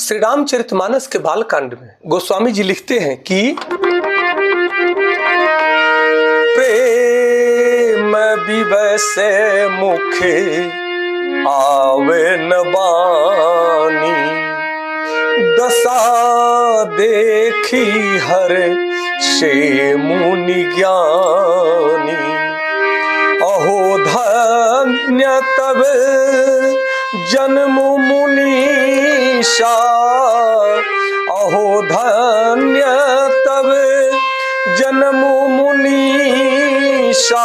श्री रामचरितमानस के बालकांड में गोस्वामी जी लिखते हैं कि प्रेम विवश मुख आवे न बानी, दशा देखी हर से मुनि ज्ञानी। अहो धन्य तब जन्म मुनीषा, अहो धन्य तब जन्म मुनीषा।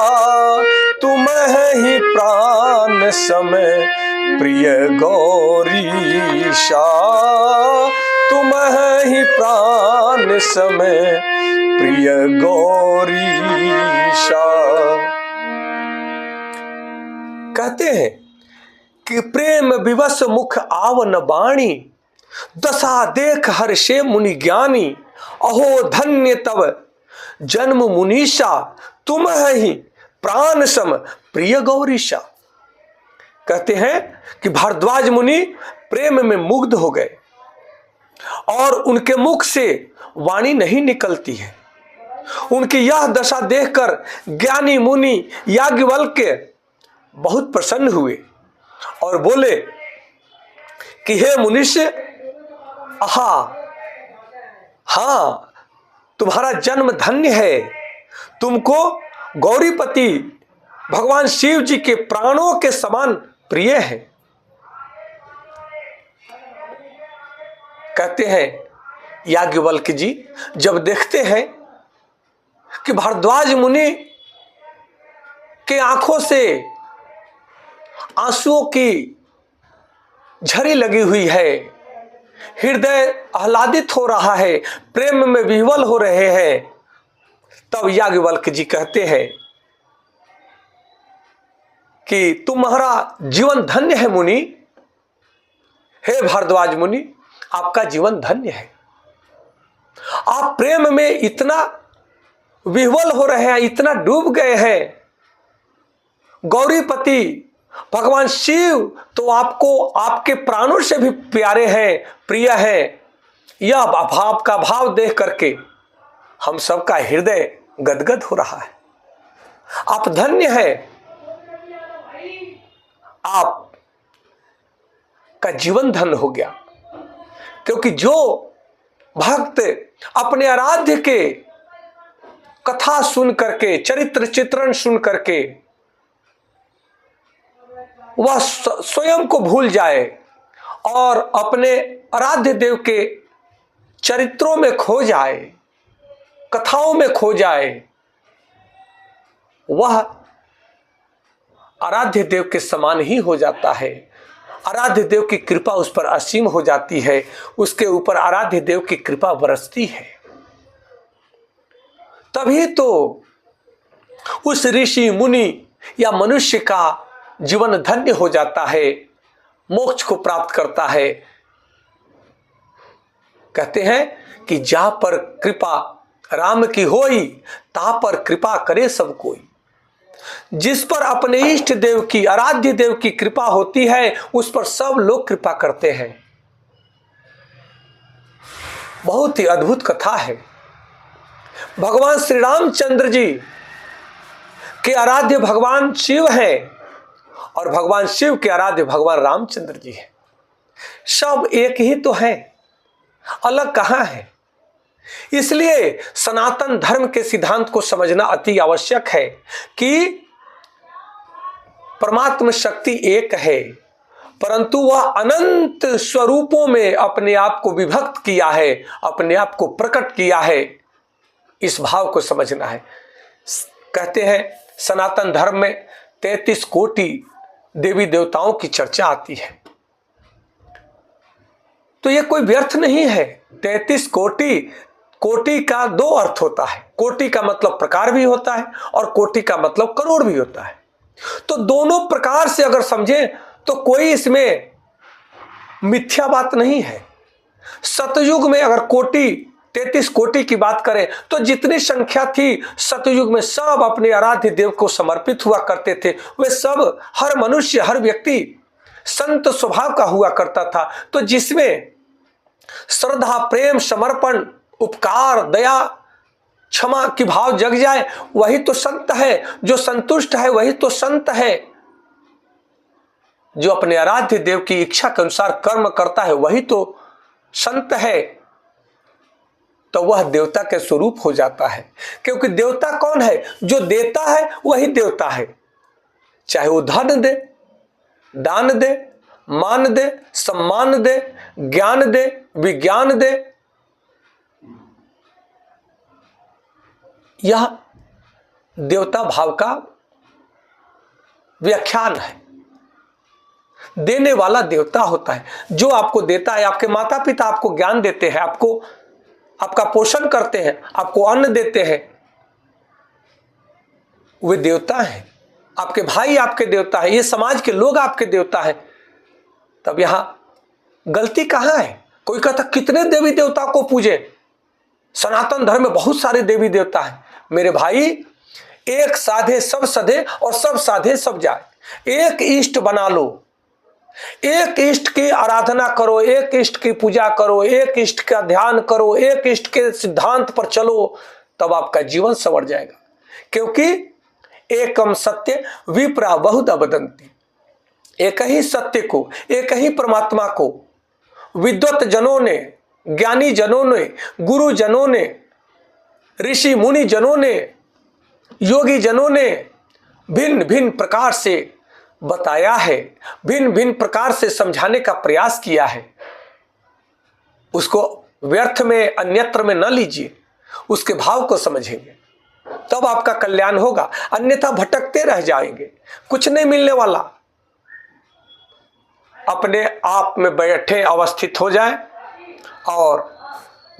तुम ही प्राण समय प्रिय गौरीशा, तुम ही प्राण समय प्रिय गौरीशा। कहते हैं कि प्रेम विवश मुख आवन बाणी, दशा देख हर्षे मुनि ज्ञानी। अहो धन्य तब जन्म मुनीषा, तुम ही प्राण सम प्रिय गौरीशा। कहते हैं कि भारद्वाज मुनि प्रेम में मुग्ध हो गए और उनके मुख से वाणी नहीं निकलती है। उनकी यह दशा देखकर ज्ञानी मुनि याज्ञवल्क्य बहुत प्रसन्न हुए और बोले कि हे मुनिष्य, आहा, हाँ, तुम्हारा जन्म धन्य है। तुमको गौरीपति भगवान शिव जी के प्राणों के समान प्रिय है। कहते हैं याज्ञवल्क्य जी जब देखते हैं कि भारद्वाज मुनि के आंखों से आंसुओं की झड़ी लगी हुई है, हृदय आह्लादित हो रहा है, प्रेम में विह्वल हो रहे हैं, तब याज्ञवल्क्य जी कहते हैं कि तुम्हारा जीवन धन्य है मुनि। हे भारद्वाज मुनि, आपका जीवन धन्य है। आप प्रेम में इतना विह्वल हो रहे हैं, इतना डूब गए हैं। गौरीपति भगवान शिव तो आपको आपके प्राणों से भी प्यारे हैं, प्रिय हैं। यह भाव का भाव देख करके हम सबका हृदय गदगद हो रहा है। आप धन्य हैं, आप का जीवन धन्य हो गया। क्योंकि जो भक्त अपने आराध्य के कथा सुन करके, चरित्र चित्रण सुन करके वह स्वयं को भूल जाए और अपने आराध्य देव के चरित्रों में खो जाए, कथाओं में खो जाए, वह आराध्य देव के समान ही हो जाता है। आराध्य देव की कृपा उस पर असीम हो जाती है, उसके ऊपर आराध्य देव की कृपा बरसती है। तभी तो उस ऋषि मुनि या मनुष्य का जीवन धन्य हो जाता है, मोक्ष को प्राप्त करता है। कहते हैं कि जा पर कृपा राम की होई, ता पर कृपा करे सब कोई। जिस पर अपने इष्ट देव की, आराध्य देव की कृपा होती है, उस पर सब लोग कृपा करते हैं। बहुत ही अद्भुत कथा है। भगवान श्री रामचंद्र जी के आराध्य भगवान शिव हैं और भगवान शिव के आराध्य भगवान रामचंद्र जी हैं। सब एक ही तो है, अलग कहां है। इसलिए सनातन धर्म के सिद्धांत को समझना अति आवश्यक है कि परमात्मा शक्ति एक है, परंतु वह अनंत स्वरूपों में अपने आप को विभक्त किया है, अपने आप को प्रकट किया है। इस भाव को समझना है। कहते हैं सनातन धर्म में 33 कोटि देवी देवताओं की चर्चा आती है, तो यह कोई व्यर्थ नहीं है। 33 कोटि, कोटि का दो अर्थ होता है। कोटि का मतलब प्रकार भी होता है और कोटि का मतलब करोड़ भी होता है। तो दोनों प्रकार से अगर समझें तो कोई इसमें मिथ्या बात नहीं है। सतयुग में अगर कोटि 33 कोटि की बात करें तो जितनी संख्या थी सतयुग में सब अपने आराध्य देव को समर्पित हुआ करते थे। वे सब, हर मनुष्य, हर व्यक्ति संत स्वभाव का हुआ करता था। तो जिसमें श्रद्धा, प्रेम, समर्पण, उपकार, दया, क्षमा की भाव जग जाए, वही तो संत है। जो संतुष्ट है वही तो संत है। जो अपने आराध्य देव की इच्छा के अनुसार कर्म करता है वही तो संत है। तो वह देवता के स्वरूप हो जाता है। क्योंकि देवता कौन है? जो देता है वही देवता है। चाहे वो धन दे, दान दे, मान दे, सम्मान दे, ज्ञान दे, विज्ञान दे, यह देवता भाव का व्याख्यान है। देने वाला देवता होता है। जो आपको देता है, आपके माता पिता आपको ज्ञान देते हैं, आपका पोषण करते हैं, आपको अन्न देते हैं, वे देवता हैं। आपके भाई आपके देवता है, ये समाज के लोग आपके देवता है। तब यहां गलती कहां है? कोई कहता कितने देवी देवता को पूजे? सनातन धर्म में बहुत सारे देवी देवता हैं। मेरे भाई, एक साधे सब सधे और सब साधे सब जाए। एक इष्ट बना लो, एक इष्ट की आराधना करो, एक इष्ट की पूजा करो, एक इष्ट का ध्यान करो, एक इष्ट के सिद्धांत पर चलो, तब आपका जीवन संवर जाएगा। क्योंकि एकम सत्य विप्रा बहुधा वदन्ति। एक ही सत्य को, एक ही परमात्मा को विद्वत जनों ने, ज्ञानी जनों ने, गुरु जनों ने, ऋषि मुनि जनों ने, योगी जनों ने भिन्न भिन्न प्रकार से बताया है, भिन्न भिन्न प्रकार से समझाने का प्रयास किया है। उसको व्यर्थ में, अन्यत्र में न लीजिए, उसके भाव को समझेंगे तब आपका कल्याण होगा। अन्यथा भटकते रह जाएंगे, कुछ नहीं मिलने वाला। अपने आप में बैठे अवस्थित हो जाए और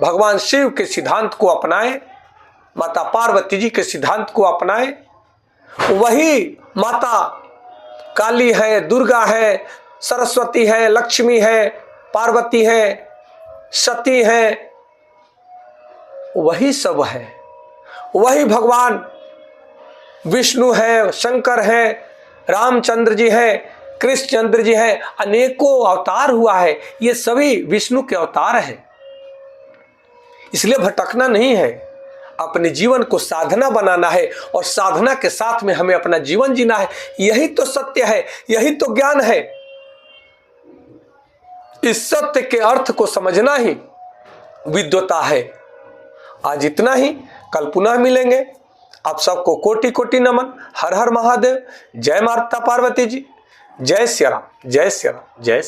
भगवान शिव के सिद्धांत को अपनाएं, माता पार्वती जी के सिद्धांत को अपनाएं। वही माता काली है, दुर्गा है, सरस्वती है, लक्ष्मी है, पार्वती है, सती है, वही सब है। वही भगवान विष्णु है, शंकर है, रामचंद्र जी है, कृष्णचंद्र जी है, अनेकों अवतार हुआ है। ये सभी विष्णु के अवतार हैं। इसलिए भटकना नहीं है, अपने जीवन को साधना बनाना है और साधना के साथ में हमें अपना जीवन जीना है। यही तो सत्य है, यही तो ज्ञान है। इस सत्य के अर्थ को समझना ही विद्वता है। आज इतना ही, कल पुनः मिलेंगे। आप सबको कोटि कोटि नमन। हर हर महादेव। जय माता पार्वती जी। जय श्री राम, जय श्री राम, जय